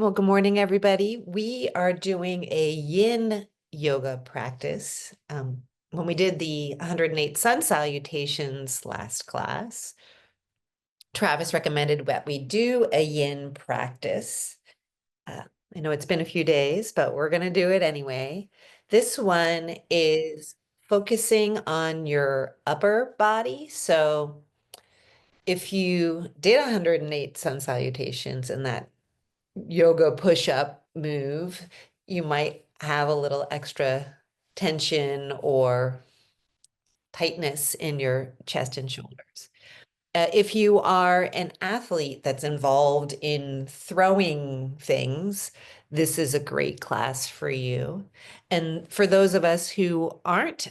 Well, good morning, everybody. We are doing a yin yoga practice. When we did the 108 sun salutations last class, Travis recommended that we do a yin practice. Uh, I know it's been a few days, but we're going to do it anyway. This one is focusing on your upper body. So if you did 108 sun salutations and that yoga push-up move, you might have a little extra tension or tightness in your chest and shoulders. If you are an athlete that's involved in throwing things, this is a great class for you. And for those of us who aren't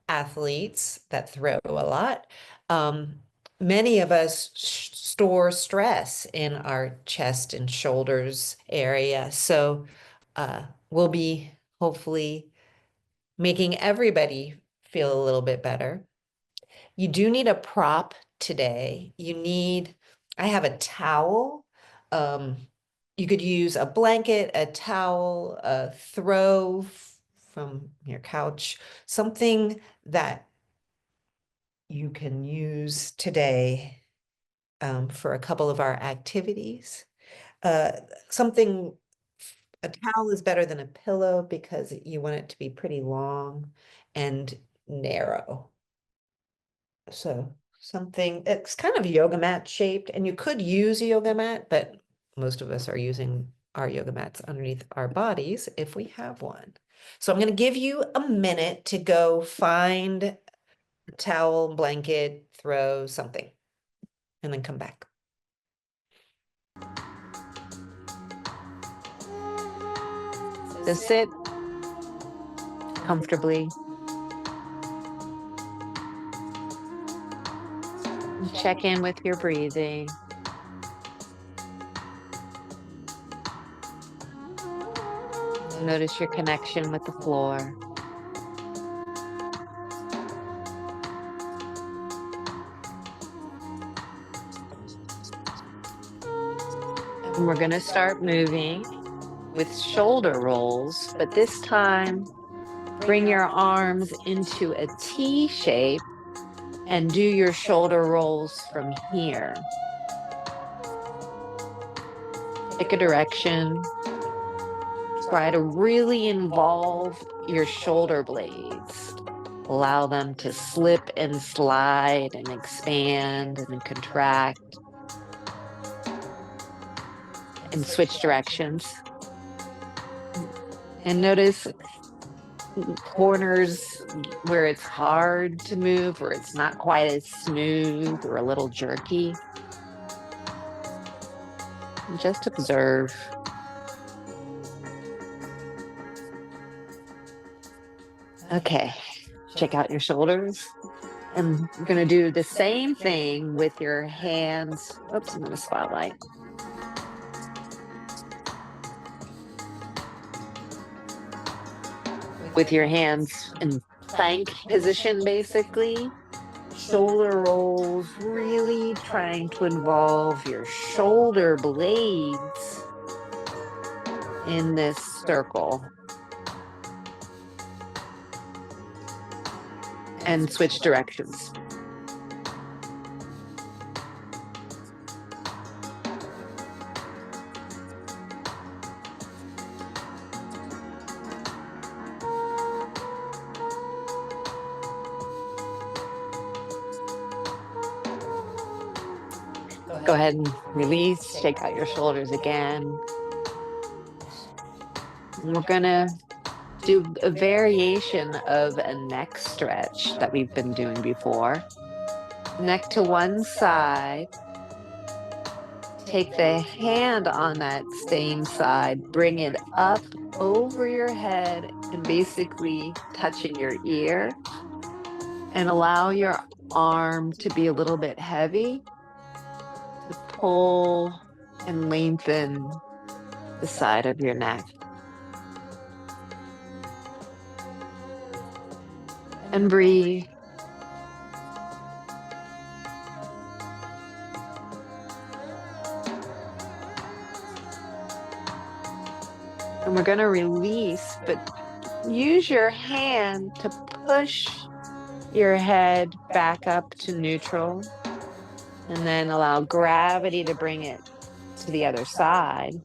athletes that throw a lot, um, many of us store stress in our chest and shoulders area. So we'll be hopefully making everybody feel a little bit better. You do need a prop today. I have a towel. Um, you could use a blanket, a towel, a throw from your couch, something that you can use today for a couple of our activities. Uh, something, a towel is better than a pillow because you want it to be pretty long and narrow. So something, it's kind of yoga mat shaped, and you could use a yoga mat, but most of us are using our yoga mats underneath our bodies if we have one. So I'm going to give you a minute to go find a towel, blanket, throw something, and then come back. So sit comfortably. Check in with your breathing. Notice your connection with the floor. And we're going to start moving with shoulder rolls, but this time bring your arms into a T shape and do your shoulder rolls from here. Pick a direction. Try to really involve your shoulder blades. Allow them to slip and slide and expand and contract. And switch directions. And notice corners where it's hard to move, where it's not quite as smooth or a little jerky. And just observe. Okay, check out your shoulders. And you're going to do the same thing with your hands. Oops, I'm in the spotlight. With your hands in plank position, basically. Shoulder rolls, really trying to involve your shoulder blades in this circle. And switch directions. Go ahead and release, shake out your shoulders again. And we're going to do a variation of a neck stretch that we've been doing before. Neck to one side. Take the hand on that same side, bring it up over your head and basically touching your ear. And allow your arm to be a little bit heavy to pull and lengthen the side of your neck. And breathe. And we're going to release, but use your hand to push your head back up to neutral. And then allow gravity to bring it to the other side.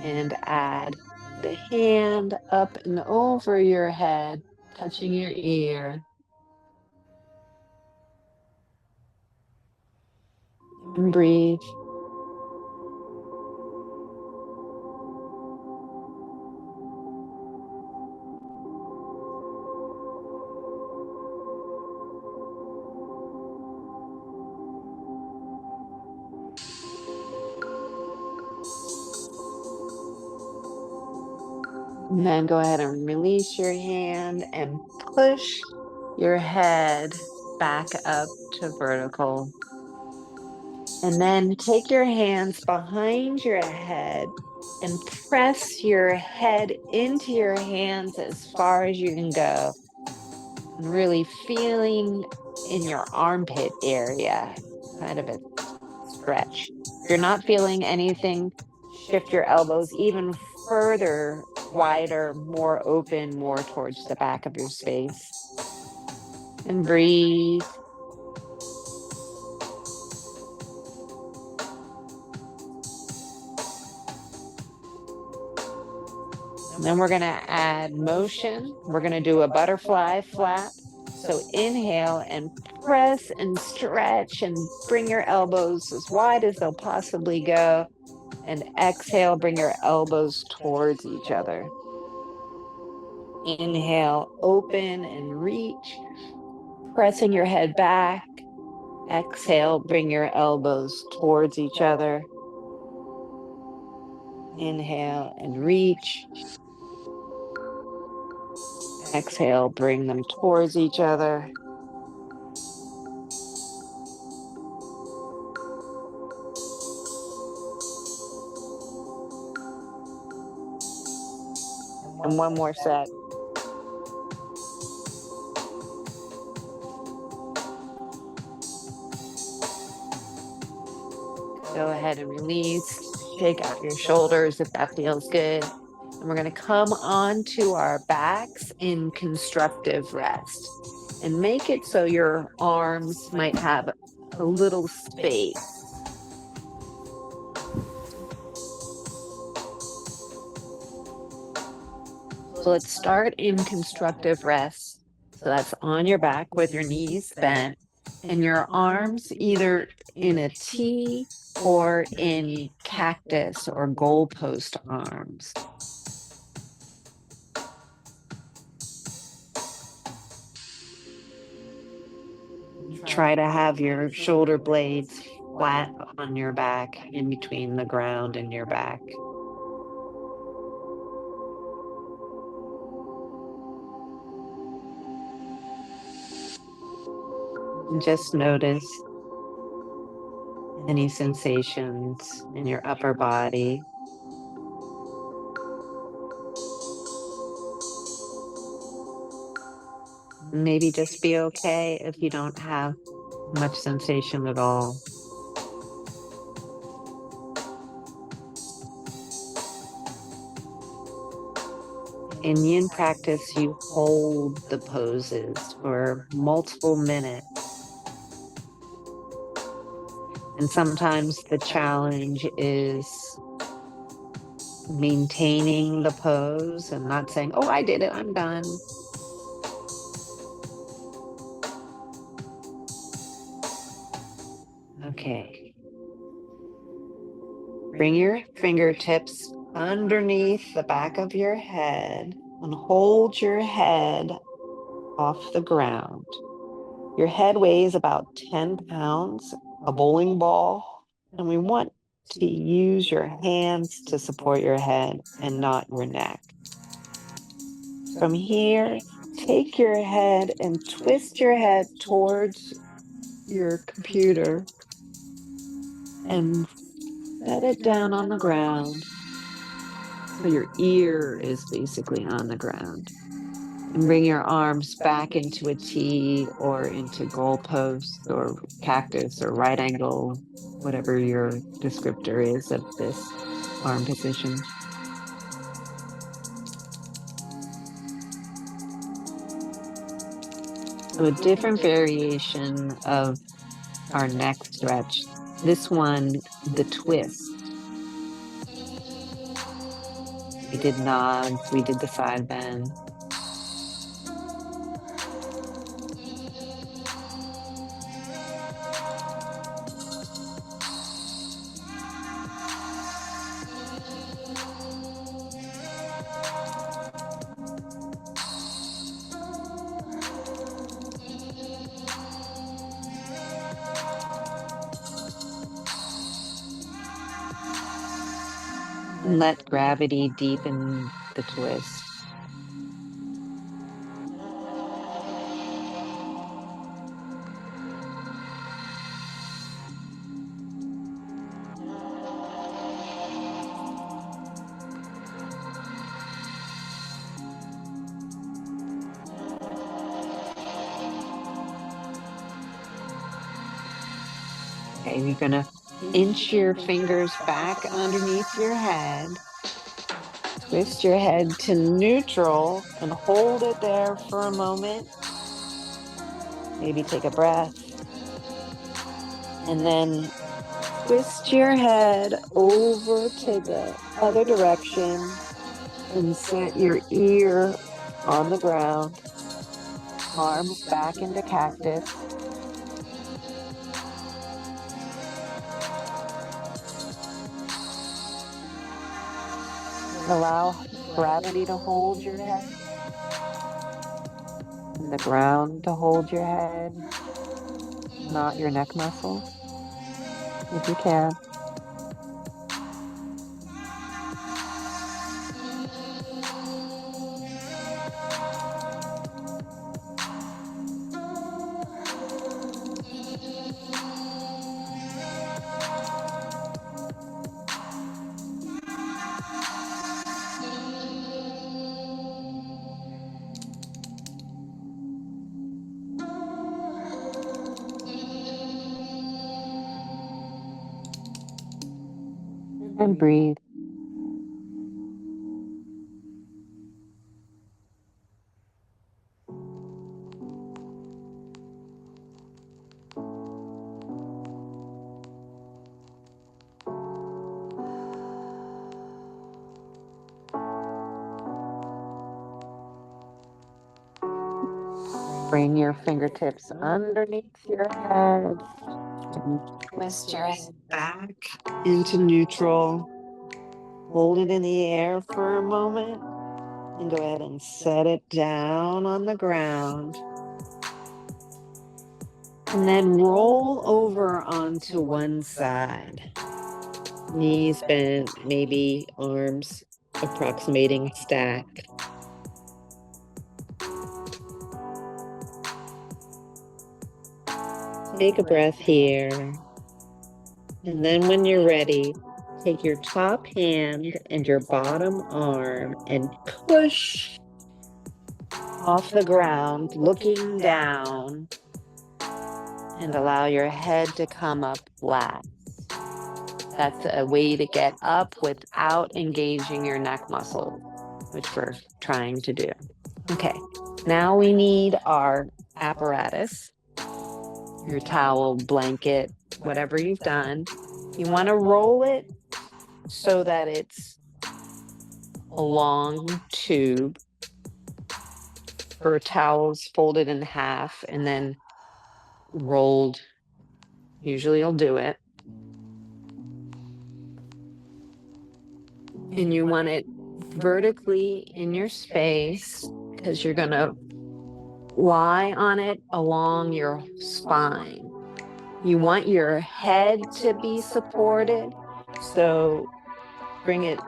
And add the hand up and over your head, touching your ear. And breathe. And then go ahead and release your hand and push your head back up to vertical. And then take your hands behind your head and press your head into your hands as far as you can go. And really feeling in your armpit area, kind of a stretch. If you're not feeling anything, shift your elbows even further, wider, more open, more towards the back of your space. And breathe. And then we're going to add motion. We're going to do a butterfly flap. So inhale and press and stretch and bring your elbows as wide as they'll possibly go. And exhale, bring your elbows towards each other. Inhale, open and reach, pressing your head back. Exhale, bring your elbows towards each other. Inhale and reach. Exhale, bring them towards each other. And one more set. Go ahead and release. Shake out your shoulders if that feels good. And we're going to come onto our backs in constructive rest. And make it so your arms might have a little space. So let's start in constructive rest. So that's on your back with your knees bent and your arms either in a T or in cactus or goalpost arms. Try to have your shoulder blades flat on your back, in between the ground and your back. And just notice any sensations in your upper body. Maybe just be okay if you don't have much sensation at all. In yin practice, you hold the poses for multiple minutes. And sometimes the challenge is maintaining the pose and not saying, oh, I did it, I'm done. Okay. Bring your fingertips underneath the back of your head and hold your head off the ground. Your head weighs about 10 pounds, a bowling ball, and we want to use your hands to support your head and not your neck. From here, take your head and twist your head towards your computer and set it down on the ground. So your ear is basically on the ground. And bring your arms back into a T or into goalpost or cactus or right angle, whatever your descriptor is of this arm position. So a different variation of our neck stretch. This one, the twist. We did nods, we did the side bend. And let gravity deepen the twist. Okay, you're gonna inch your fingers back underneath your head. Twist your head to neutral and hold it there for a moment. Maybe take a breath. And then twist your head over to the other direction and set your ear on the ground. Arms back into cactus. Allow gravity to hold your head. And the ground to hold your head, not your neck muscles, if you can. And breathe. Bring your fingertips underneath your head. And twist your head back into neutral. Hold it in the air for a moment. And go ahead and set it down on the ground. And then roll over onto one side. Knees bent, maybe arms approximating stack. Take a breath here. And then when you're ready, take your top hand and your bottom arm and push off the ground, looking down, and allow your head to come up flat. That's a way to get up without engaging your neck muscle, which we're trying to do. Okay, now we need our apparatus, your towel, blanket, whatever you've done. You want to roll it so that it's a long tube. For towels, folded in half and then rolled. Usually you'll do it. And you want it vertically in your space because you're going to lie on it along your spine. You want your head to be supported, so bring it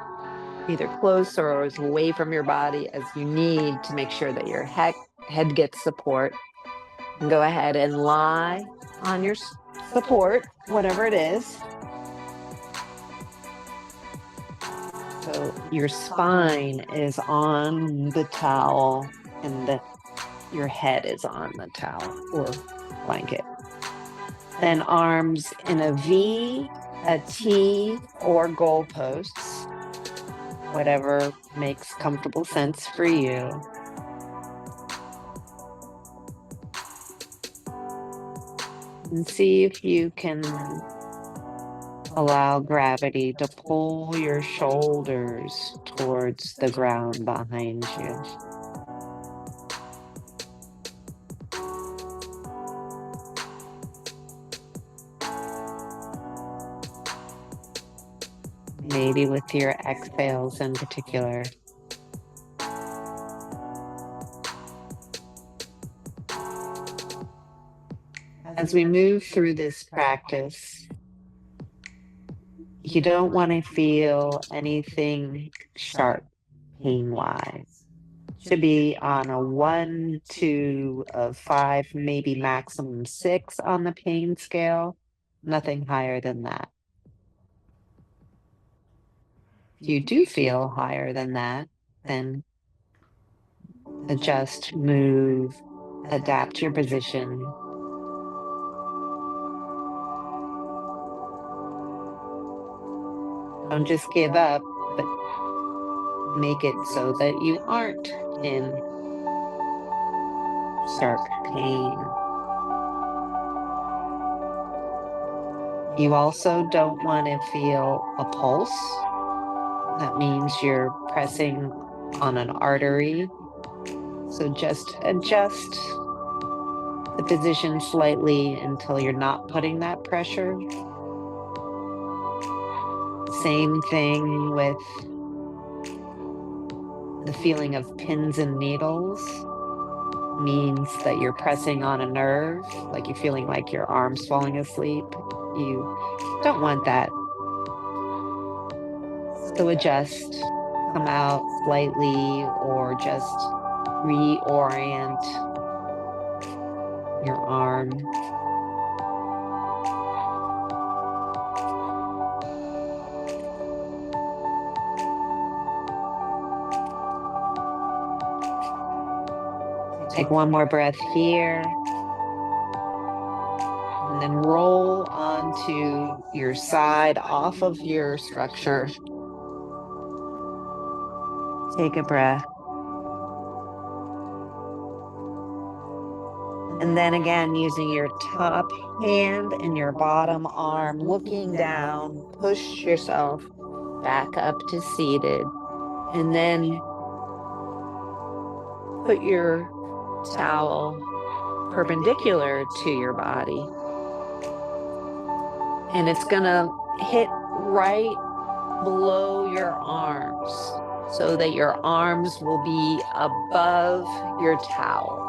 either closer or as away from your body as you need to make sure that your head gets support. And go ahead and lie on your support, whatever it is. So your spine is on the towel and your head is on the towel or blanket. Then arms in a V, a T, or goalposts, whatever makes comfortable sense for you. And see if you can allow gravity to pull your shoulders towards the ground behind you. Maybe with your exhales in particular. As we move through this practice, you don't want to feel anything sharp pain-wise. Should be on a 1, 2 of 5, maybe maximum 6 on the pain scale. Nothing higher than that. If you do feel higher than that, then adjust, move, adapt your position. Don't just give up, but make it so that you aren't in sharp pain. You also don't want to feel a pulse. That means you're pressing on an artery. So just adjust the position slightly until you're not putting that pressure. Same thing with the feeling of pins and needles. Means that you're pressing on a nerve, like you're feeling like your arm's falling asleep. You don't want that. So adjust, come out slightly, or just reorient your arm. Take one more breath here. And then roll onto your side off of your structure. Take a breath. And then again, using your top hand and your bottom arm, looking down, push yourself back up to seated. And then put your towel perpendicular to your body. And it's gonna hit right below your arms so that your arms will be above your towel.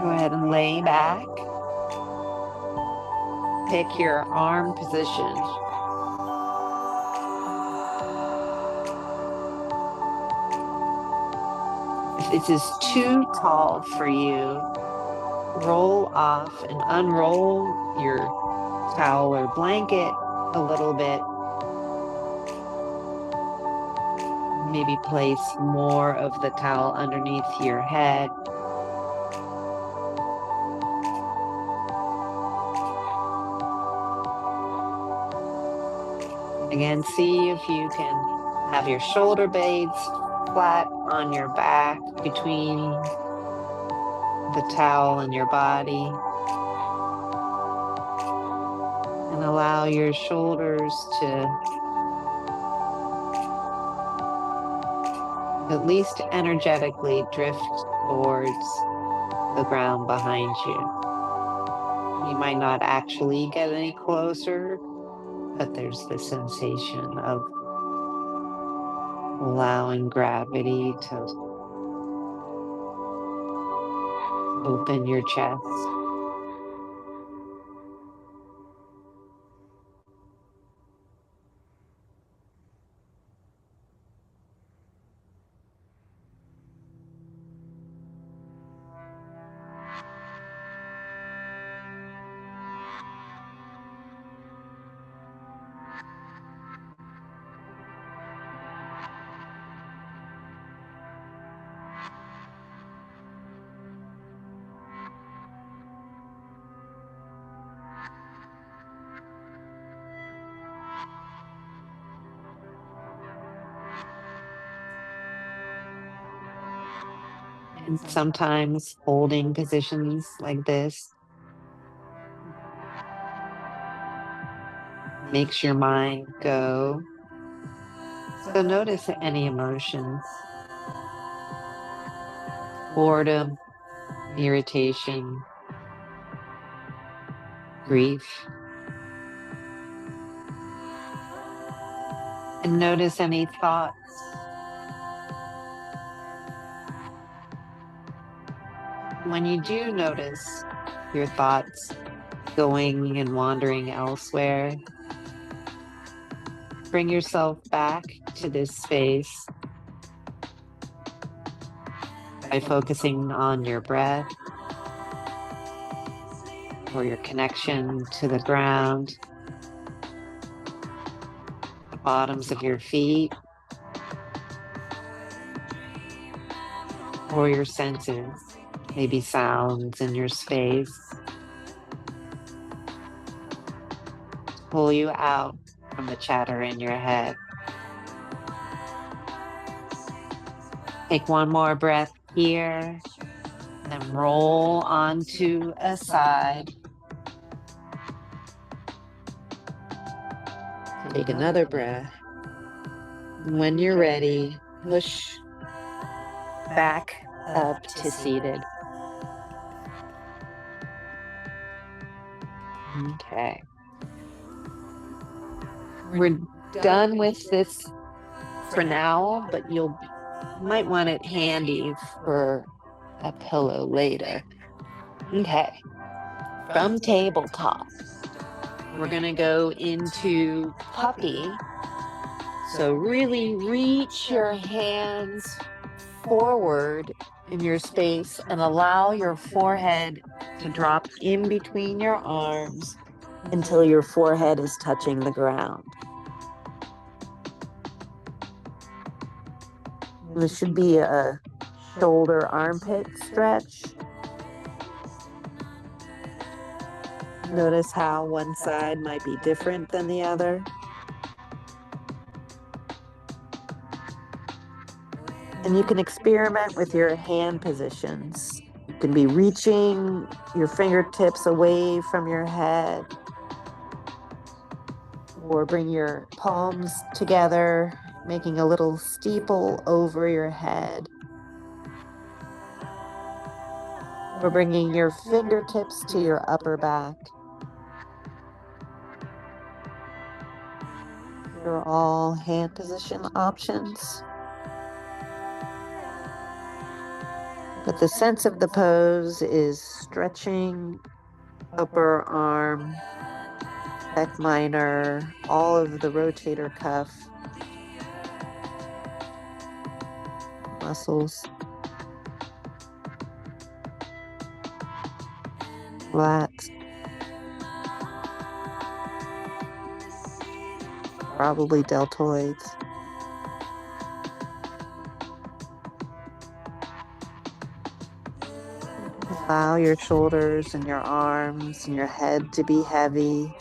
Go ahead and lay back. Pick your arm position. If this is too tall for you, roll off and unroll your towel or blanket a little bit. Maybe place more of the towel underneath your head. Again, see if you can have your shoulder blades flat on your back between the towel and your body. And allow your shoulders to at least energetically drift towards the ground behind you. You might not actually get any closer, but there's the sensation of allowing gravity to open your chest. And sometimes holding positions like this makes your mind go. So notice any emotion, boredom, irritation, grief. And notice any thoughts. When you do notice your thoughts going and wandering elsewhere, bring yourself back to this space by focusing on your breath or your connection to the ground, the bottoms of your feet, or your senses, maybe sounds in your space. Pull you out from the chatter in your head. Take one more breath here, then roll onto a side. Take another breath. When you're ready, push back up to seated. Okay. We're done with this for now, but you might want it handy for a pillow later. Okay. From tabletop, we're going to go into puppy. So really reach your hands forward in your space and allow your forehead to drop in between your arms until your forehead is touching the ground. This should be a shoulder armpit stretch. Notice how one side might be different than the other. And you can experiment with your hand positions. You can be reaching your fingertips away from your head, or bring your palms together, making a little steeple over your head. Or bringing your fingertips to your upper back. They're all hand position options. But the sense of the pose is stretching upper arm, pec minor, all of the rotator cuff muscles. Lats. Probably deltoids. Allow your shoulders and your arms and your head to be heavy.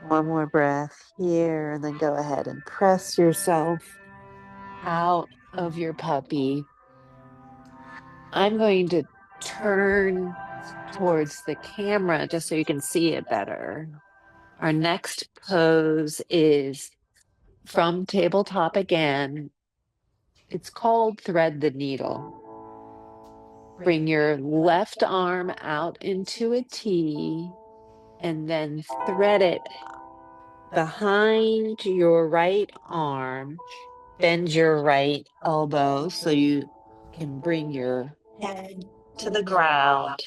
One more breath here, and then go ahead and press yourself out of your puppy. I'm going to turn towards the camera just so you can see it better. Our next pose is from tabletop again. It's called Thread the Needle. Bring your left arm out into a T and then thread it behind your right arm. Bend your right elbow so you can bring your head to the ground.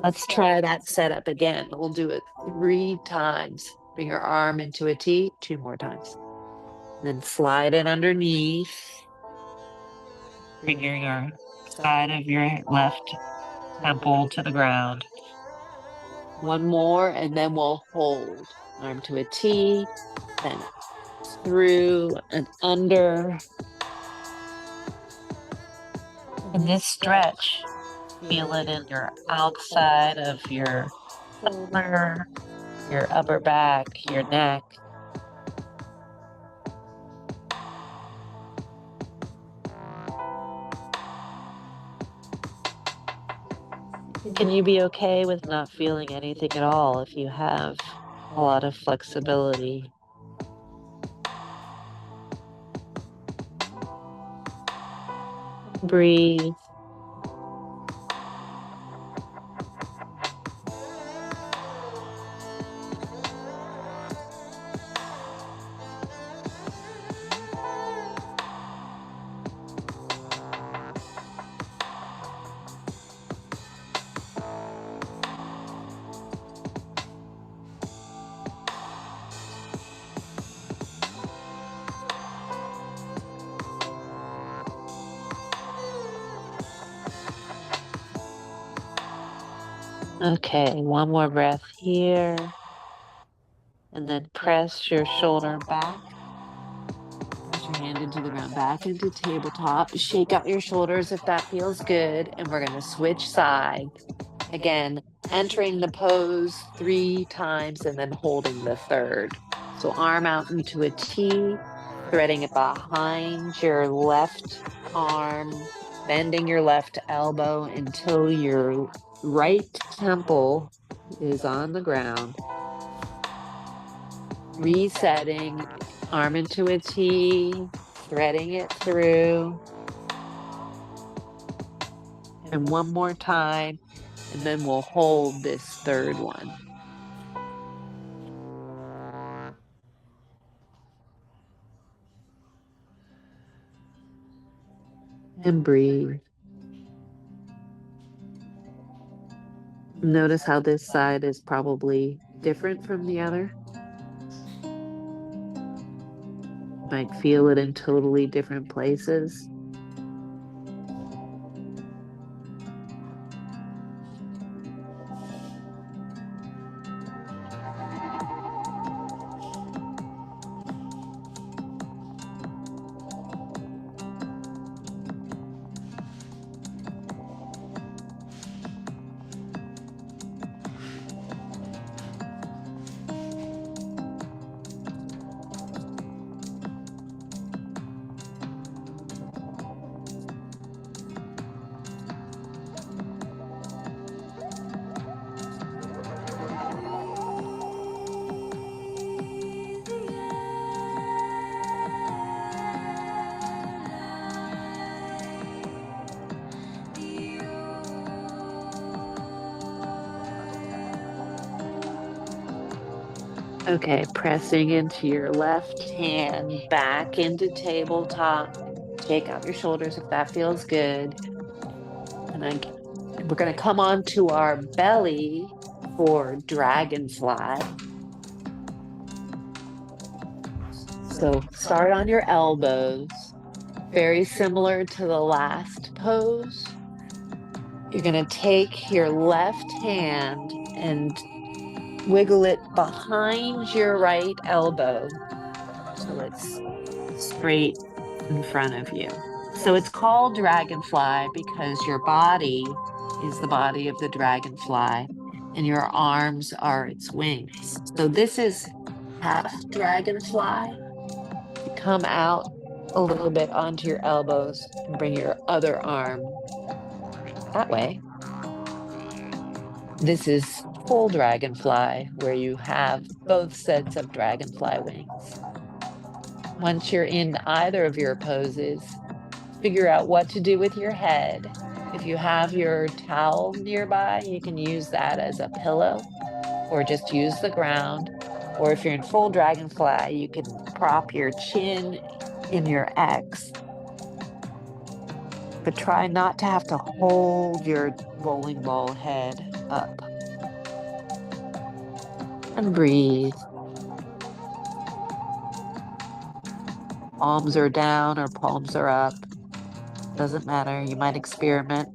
Let's try that setup again. We'll do it 3 times. Bring your arm into a T 2 more times. Then slide it underneath. Bring your side of your left temple to the ground. One more, and then we'll hold. Arm to a T, then through and under. And this stretch, feel it in your outside of your shoulder, your upper back, your neck. Can you be okay with not feeling anything at all if you have a lot of flexibility? Breathe. Okay, one more breath here. And then press your shoulder back. Press your hand into the ground, back into tabletop. Shake out your shoulders if that feels good. And we're going to switch sides. Again, entering the pose 3 times and then holding the third. So arm out into a T, threading it behind your left arm, bending your left elbow until your right temple is on the ground. Resetting, arm into a T, threading it through. And one more time, and then we'll hold this third one. And breathe. Notice how this side is probably different from the other. Might feel it in totally different places. Okay, pressing into your left hand, back into tabletop. Shake out your shoulders if that feels good. And then we're going to come onto our belly for dragonfly. So start on your elbows, very similar to the last pose. You're going to take your left hand and wiggle it behind your right elbow so it's straight in front of you. So it's called dragonfly because your body is the body of the dragonfly and your arms are its wings. So this is half dragonfly. You come out a little bit onto your elbows and bring your other arm that way. This is full dragonfly, where you have both sets of dragonfly wings. Once you're in either of your poses, figure out what to do with your head. If you have your towel nearby, you can use that as a pillow or just use the ground. Or if you're in full dragonfly, you can prop your chin in your X. But try not to have to hold your bowling ball head up. And breathe. Palms are down or palms are up. Doesn't matter. You might experiment.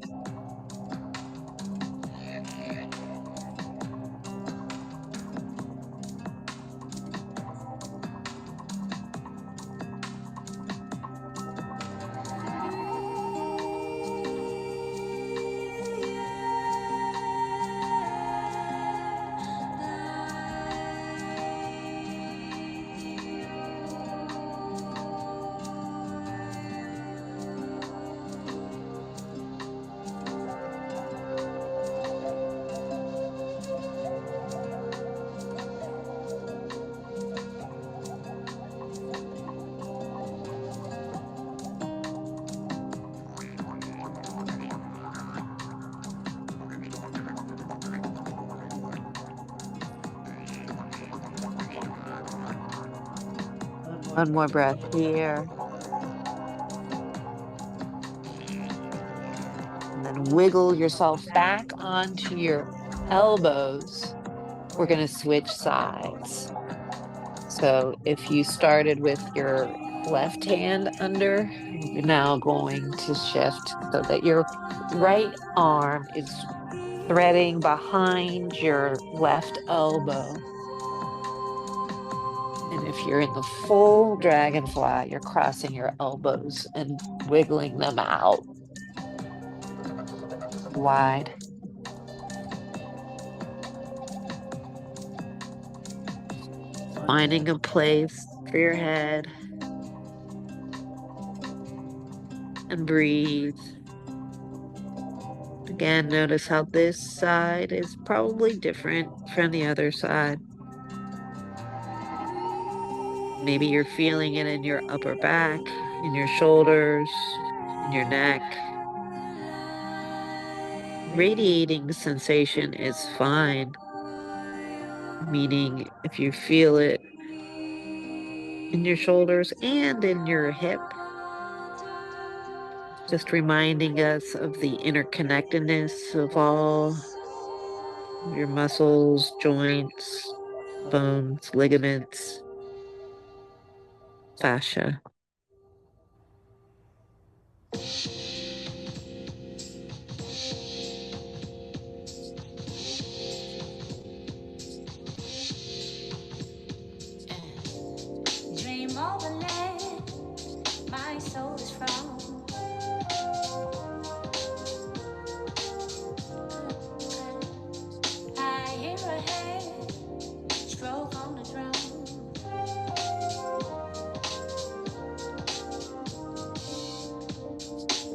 One more breath here. And then wiggle yourself back onto your elbows. We're going to switch sides. So if you started with your left hand under, you're now going to shift so that your right arm is threading behind your left elbow. And if you're in the full dragonfly, you're crossing your elbows and wiggling them out wide. Finding a place for your head and breathe. Again, notice how this side is probably different from the other side. Maybe you're feeling it in your upper back, in your shoulders, in your neck. Radiating sensation is fine, meaning if you feel it in your shoulders and in your hip, just reminding us of the interconnectedness of all your muscles, joints, bones, ligaments, fascia. Dream of a land my soul is from. I hear a hand stroke on the drum.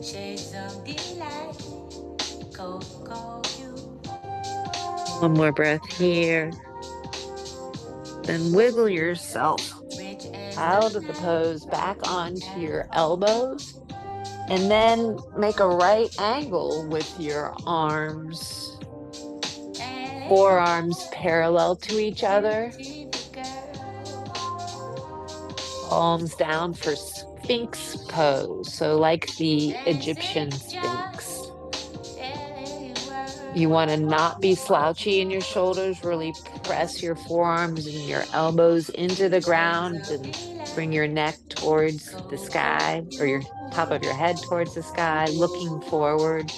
Shades of delight, call you. One more breath here. Then wiggle yourself out of the pose back onto your elbows. And then make a right angle with your arms, forearms parallel to each other. Palms down for Sphinx pose. So like the Egyptian Sphinx. You want to not be slouchy in your shoulders. Really press your forearms and your elbows into the ground and bring your neck towards the sky, or your top of your head towards the sky, looking forward.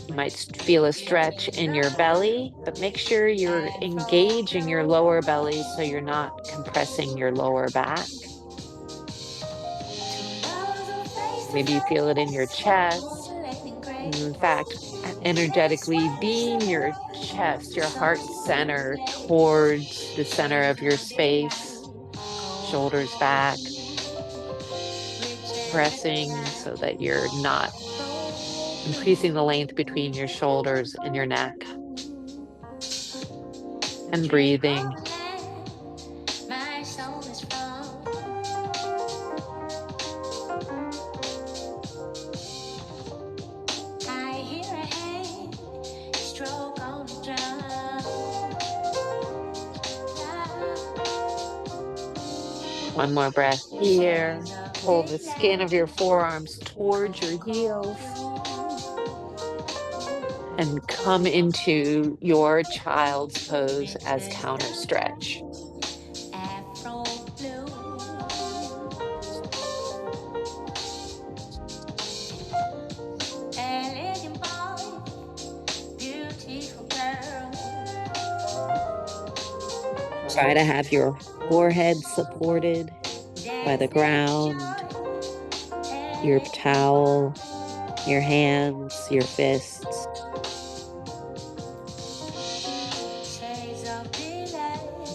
You might feel a stretch in your belly, but make sure you're engaging your lower belly so you're not compressing your lower back. Maybe you feel it in your chest. In fact, energetically beam your chest, your heart center towards the center of your space, shoulders back, pressing so that you're not increasing the length between your shoulders and your neck. And breathing. One more breath here. Pull the skin of your forearms towards your heels. And come into your child's pose as counter stretch. Try to have your forehead supported by the ground, your towel, your hands, your fists.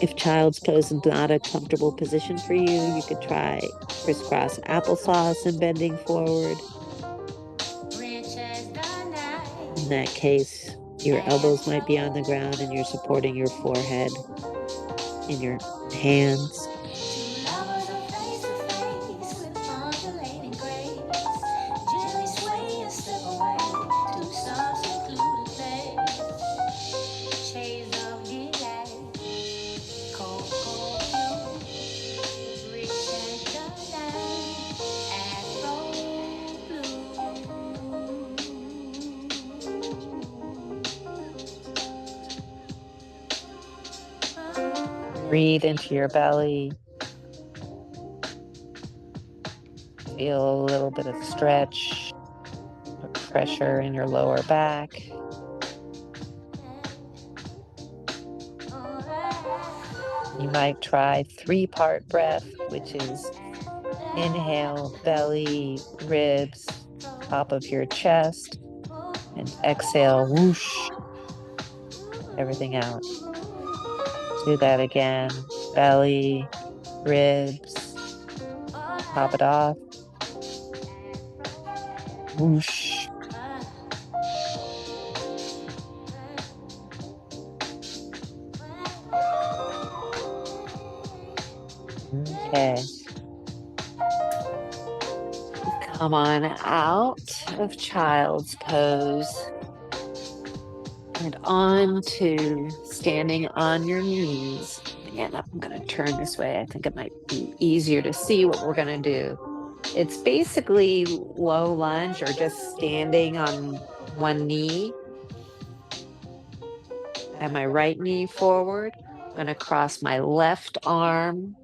If child's pose is not a comfortable position for you, you could try crisscross applesauce and bending forward. In that case, your elbows might be on the ground and you're supporting your forehead in your hands. Breathe into your belly. Feel a little bit of stretch or pressure in your lower back. You might try 3-part breath, which is inhale, belly, ribs, top of your chest, and exhale, whoosh, everything out. Do that again, belly, ribs, top it off, whoosh. Okay. Come on out of child's pose and on to standing on your knees. And I'm going to turn this way. I think it might be easier to see what we're going to do. It's basically low lunge or just standing on one knee. I have my right knee forward. I'm going to cross my left arm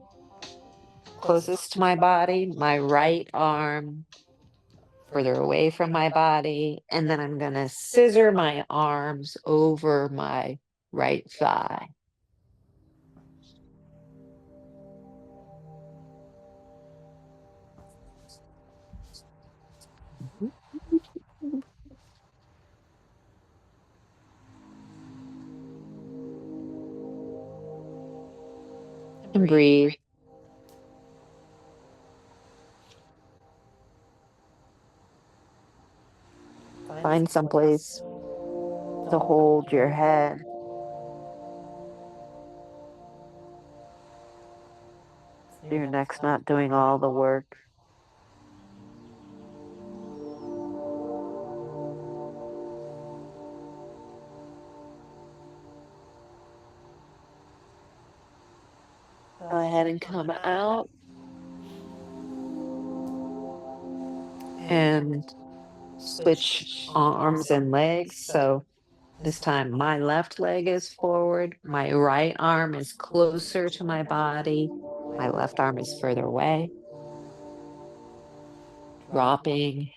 closest to my body, my right arm further away from my body, and then I'm going to scissor my arms over my right thigh. And breathe. Find someplace to hold your head. Your neck's not doing all the work. Go ahead and come out. And switch arms and legs. So this time my left leg is forward, my right arm is closer to my body, my left arm is further away. Dropping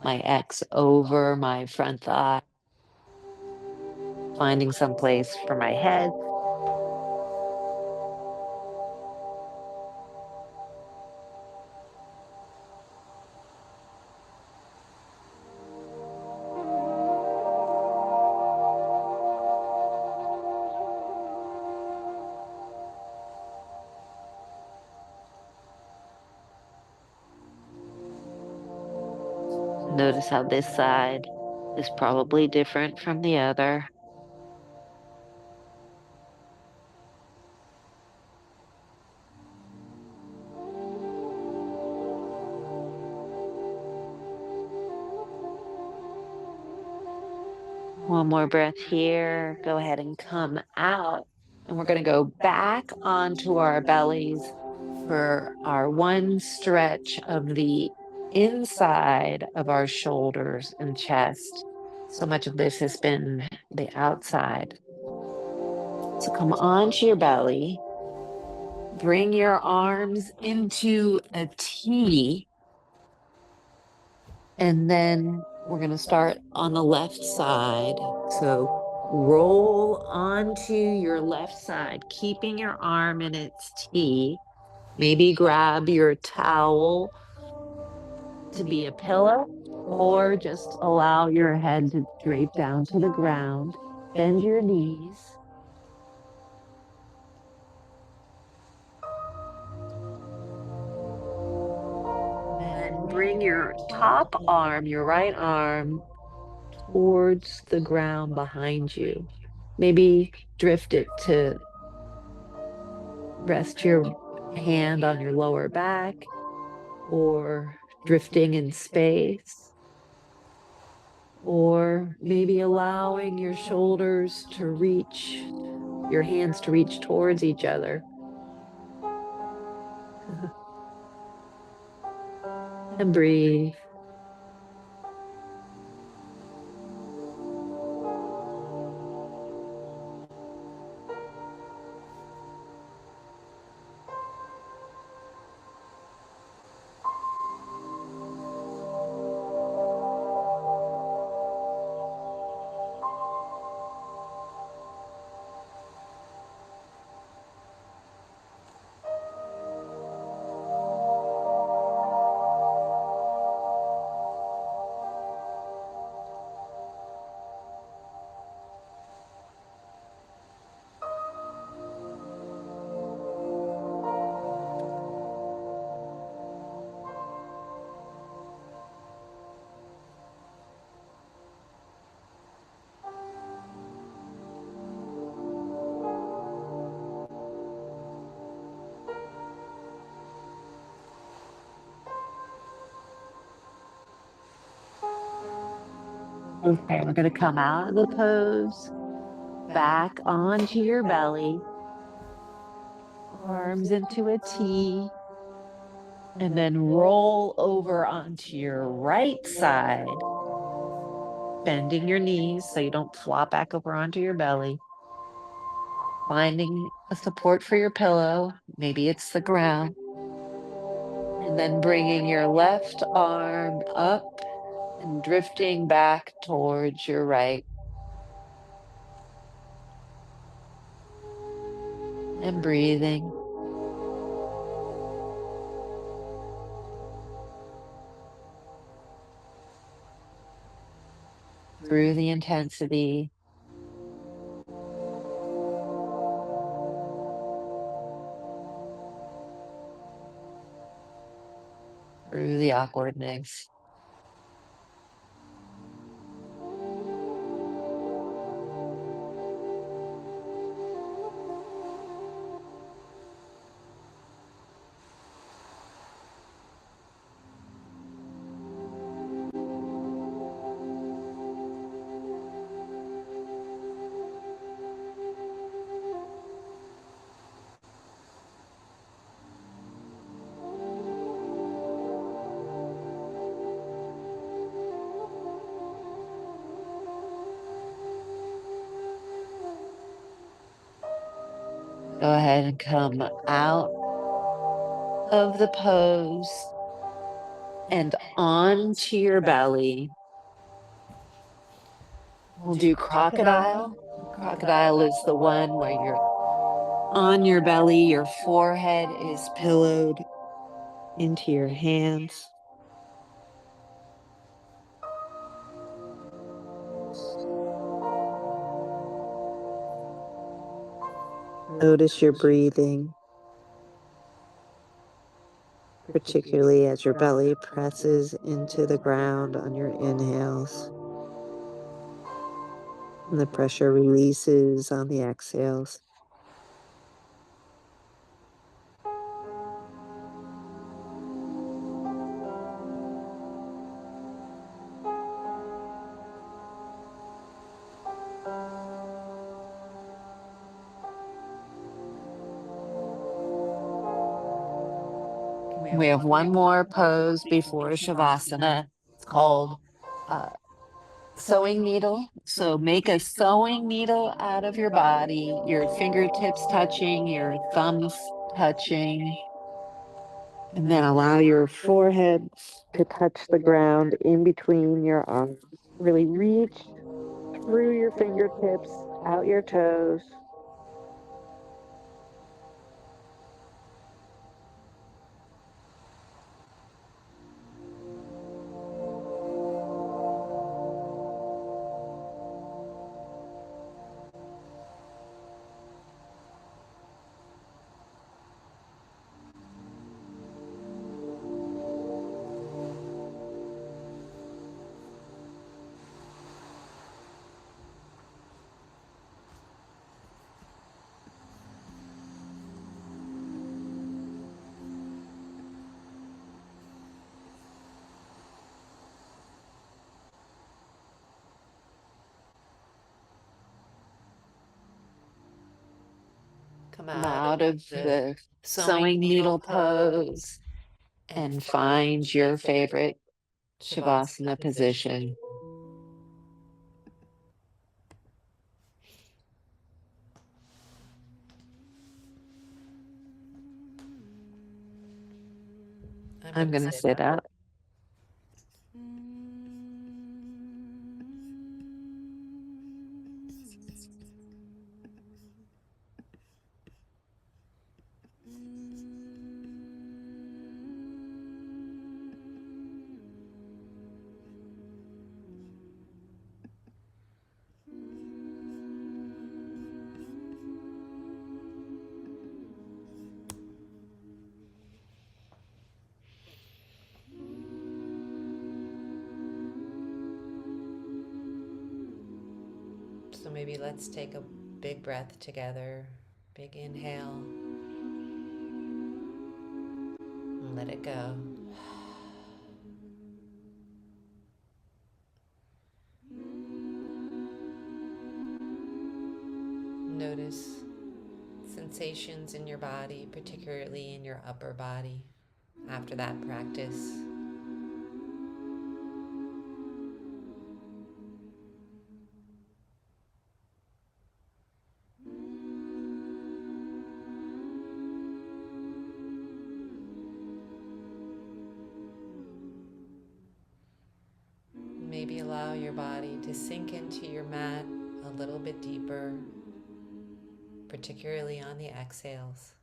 my X over my front thigh. Finding some place for my head. Notice how this side is probably different from the other. One more breath here. Go ahead and come out. And we're going to go back onto our bellies for our one stretch of the inside of our shoulders and chest. So much of this has been the outside. So come onto your belly. Bring your arms into a T. And then we're going to start on the left side. So Roll onto your left side, keeping your arm in its T. Maybe grab your towel to be a pillow, or just allow your head to drape down to the ground. Bend your knees. And bring your top arm, your right arm, towards the ground behind you. Maybe drift it to rest your hand on your lower back or drifting in space. Or maybe allowing your shoulders to reach, your hands to reach towards each other. And breathe. Okay, we're going to come out of the pose, back onto your belly, arms into a T, and then roll over onto your right side, bending your knees so you don't flop back over onto your belly. Finding a support for your pillow, maybe it's the ground. And then bringing your left arm up and drifting back towards your right. And breathing. Through the intensity. Through the awkwardness. Go ahead and come out of the pose and onto your belly. We'll do crocodile. Crocodile is the one where you're on your belly, your forehead is pillowed into your hands. Notice your breathing, particularly as your belly presses into the ground on your inhales. And the pressure releases on the exhales. We have one more pose before Shavasana. It's called sewing needle. So make a sewing needle out of your body, your fingertips touching, your thumbs touching. And then allow your forehead to touch the ground in between your arms. Really reach through your fingertips, out your toes. Come Come out out of the sewing needle pose and find your favorite Shavasana position. I'm going to sit up. So maybe let's take a big breath together. Big inhale. And let it go. Notice sensations in your body, particularly in your upper body after that practice. Maybe allow your body to sink into your mat a little bit deeper, particularly on the exhales.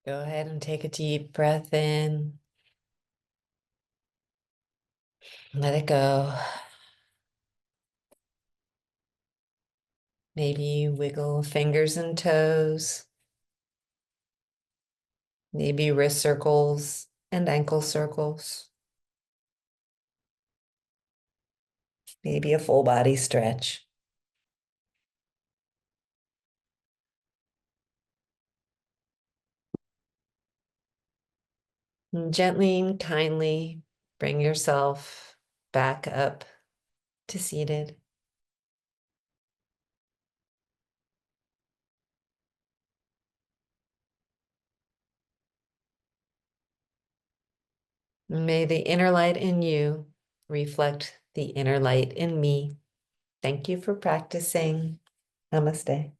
Go ahead and take a deep breath in. Let it go. Maybe wiggle fingers and toes. Maybe wrist circles and ankle circles. Maybe a full body stretch. And gently and kindly bring yourself back up to seated. May the inner light in you reflect the inner light in me. Thank you for practicing. Namaste.